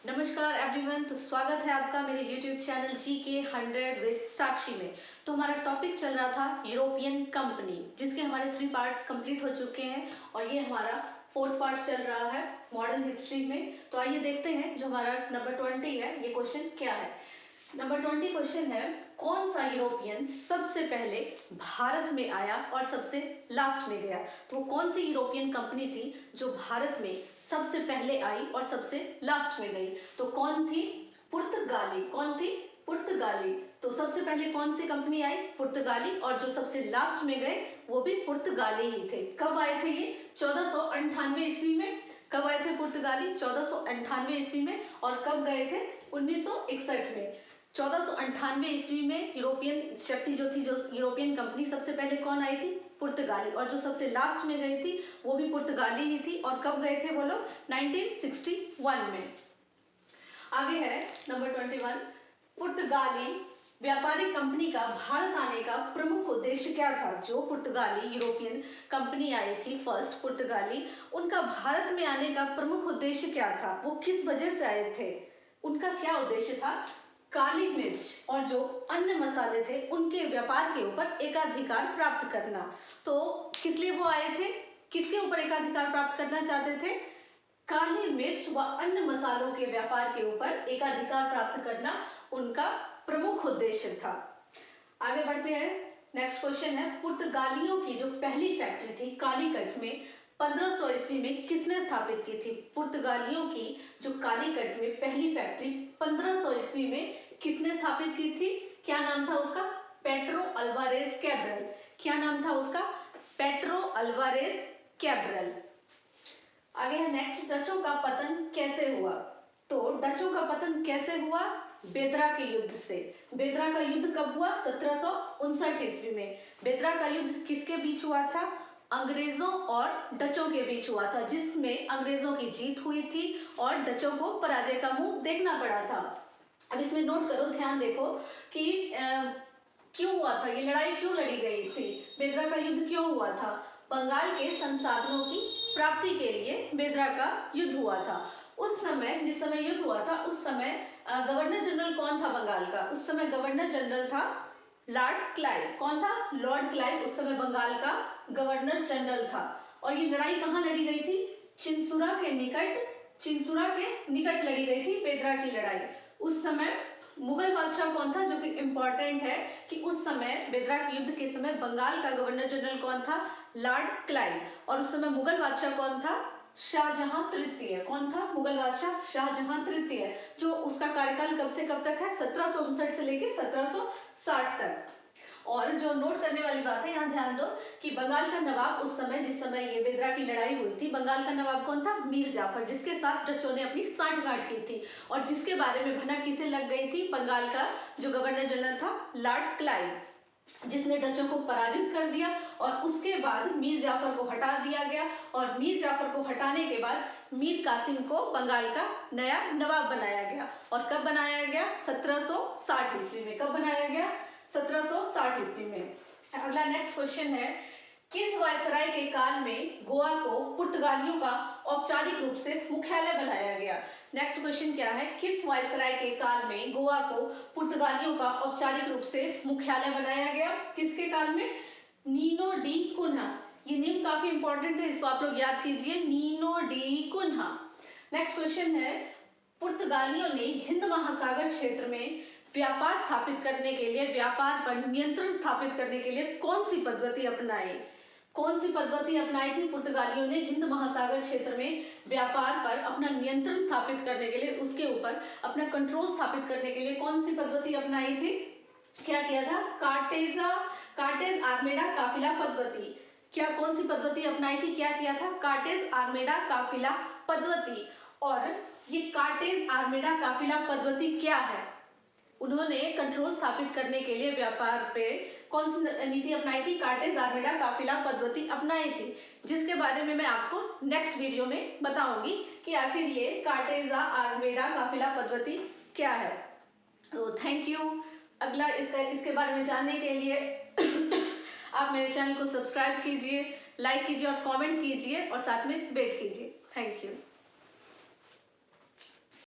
नमस्कार एवरीवन। तो स्वागत है आपका मेरे यूट्यूब चैनल GK100 विद साक्षी में। तो हमारा टॉपिक चल रहा था यूरोपियन कंपनी, जिसके हमारे 3 पार्ट्स कंप्लीट हो चुके हैं और ये हमारा 4th पार्ट चल रहा है मॉडर्न हिस्ट्री में। तो आइए देखते हैं जो हमारा नंबर 20 है, ये क्वेश्चन क्या है। नंबर 20 क्वेश्चन है, कौन सा यूरोपियन सबसे पहले भारत में आया और सबसे लास्ट में गया। तो वो कौन सी यूरोपियन कंपनी थी जो भारत में सबसे पहले आई और सबसे लास्ट में गई। तो कौन थी? पुर्तगाली। कौन थी? पुर्तगाली। तो सबसे पहले कौन सी कंपनी आई? पुर्तगाली। और जो सबसे लास्ट में गए वो भी पुर्तगाली ही थे। कब आए थे ये? 1498 ईस्वी में। कब आए थे पुर्तगाली? 1498 ईस्वी में। और कब गए थे? 1961 में। 1498 ईस्वी में यूरोपियन शक्ति जो थी, जो यूरोपियन कंपनी, सबसे पहले कौन आई थी? पुर्तगाली। और जो सबसे लास्ट में गई थी वो भी पुर्तगाली ही थी। और कब गए थे वो लोग? 1961 में। आगे है नंबर 21, पुर्तगाली व्यापारिक कंपनी का भारत आने का प्रमुख उद्देश्य क्या था। जो पुर्तगाली यूरोपियन कंपनी आई थी फर्स्ट, पुर्तगाली, उनका भारत में आने का प्रमुख उद्देश्य क्या था? वो किस वजह से आए थे? उनका क्या उद्देश्य था? काली मिर्च और जो अन्य मसाले थे उनके व्यापार के ऊपर एकाधिकार प्राप्त करना। तो किस लिए वो आए थे? किसके ऊपर एकाधिकार प्राप्त करना चाहते थे? काली मिर्च व अन्य मसालों के व्यापार के ऊपर एकाधिकार प्राप्त करना उनका प्रमुख उद्देश्य था। आगे बढ़ते हैं। नेक्स्ट क्वेश्चन है, पुर्तगालियों की जो पहली फैक्ट्री थी कालीकट में 1500 ईस्वी में किसने स्थापित की थी? पुर्तगालियों की जो कालीकट में पहली फैक्ट्री 1500 ईस्वी में किसने स्थापित की थी? क्या नाम था उसका? Pedro Alvarez Cabral. क्या नाम था उसका? Pedro Alvarez Cabral. आगे है नेक्स्ट, डचों का पतन कैसे हुआ। तो डचों का पतन कैसे हुआ? बेदरा के युद्ध से। बेदरा का युद्ध कब हुआ? 1759 ईस्वी में। बेदरा का युद्ध किसके बीच हुआ था? अंग्रेजों और डचों के बीच हुआ था, जिसमें अंग्रेजों की जीत हुई थी और डचों को पराजय का मुंह देखना पड़ा था। अब इसमें नोट करो, ध्यान देखो कि क्यों हुआ था ये लड़ाई, क्यों लड़ी गई थी, बेदरा का युद्ध क्यों हुआ था। बंगाल के संसाधनों की प्राप्ति के लिए बेदरा का युद्ध हुआ था। उस समय, जिस समय युद्ध हुआ था, उस समय गवर्नर जनरल कौन था बंगाल का? उस समय गवर्नर जनरल था लॉर्ड क्लाइव। कौन था? लॉर्ड क्लाइव उस समय बंगाल का गवर्नर जनरल था। और ये लड़ाई कहाँ लड़ी गई थी? चिंसुरा के निकट लड़ी गई थी बेदरा की लड़ाई। उस समय मुगल बादशाह कौन था, जो कि इम्पोर्टेंट है कि उस समय बेदरा के युद्ध के समय बंगाल का गवर्नर जनरल कौन था? Lord Clive. और उस समय मुगल बादशाह कौन था? शाहजहां तृतीय। कौन था? मुगल बादशाह शाहजहां तृतीय, जो उसका कार्यकाल कब से कब तक है? 1759 से लेके 1760 तक। और जो नोट करने वाली बात है, यहाँ ध्यान दो कि बंगाल का नवाब उस समय, जिस समय ये बेदरा की लड़ाई हुई थी, बंगाल का नवाब कौन था? मीर जाफर, जिसके साथ डचों ने अपनी सांठगांठ की थी और जिसके बारे में भनक किसे लग गई थी? बंगाल का जो गवर्नर जनरल था लॉर्ड क्लाइव, जिसने डचों को पराजित कर दिया। और उसके बाद मीर जाफर को हटा दिया गया और मीर जाफर को हटाने के बाद मीर कासिम को बंगाल का नया नवाब बनाया गया। और कब बनाया गया? 1760 ईस्वी में। कब बनाया गया? 1760 ईस्वी में। अगला नेक्स्ट क्वेश्चन है, किस वायसराय के काल में गोवा को पुर्तगालियों का औपचारिक रूप से मुख्यालय बनाया गया। नेक्स्ट क्वेश्चन क्या है, किस वायसराय के काल में गोवा को पुर्तगालियों का औपचारिक रूप से मुख्यालय बनाया गया? किसके काल में? Nuno da Cunha. ये नेम काफी इंपॉर्टेंट है, इसको आप लोग याद कीजिए, Nuno da Cunha. Next question है, पुर्तगालियों ने हिंद महासागर क्षेत्र में व्यापार स्थापित करने के लिए, व्यापार पर नियंत्रण स्थापित करने के लिए कौन सी पद्धति अपनाई? कौन सी पद्धति अपनाई थी पुर्तगालियों ने हिंद महासागर क्षेत्र में व्यापार पर अपना नियंत्रण स्थापित करने के लिए, उसके ऊपर अपना कंट्रोल स्थापित करने के लिए कौन सी पद्धति अपनाई थी? क्या किया था? कार्टेज आर्मेडा काफिला पद्धति। क्या, कौन सी पद्धति अपनाई थी? क्या किया था? कार्टेज आर्मेडा काफिला पद्धति। और ये कार्टेज आर्मेडा काफिला पद्धति क्या है? उन्होंने कंट्रोल स्थापित करने के लिए व्यापार पे कौन सी नीति अपनाई थी? कार्टेज आर्मेडा काफिला पद्धति अपनाई थी, जिसके बारे में मैं आपको नेक्स्ट वीडियो में बताऊंगी कि आखिर ये कार्टेज आर्मेडा काफिला पद्धति क्या है। तो थैंक यू। अगला इसके बारे में जानने के लिए आप मेरे चैनल को सब्सक्राइब कीजिए, लाइक कीजिए और कमेंट कीजिए और साथ में वेट कीजिए। Thank you.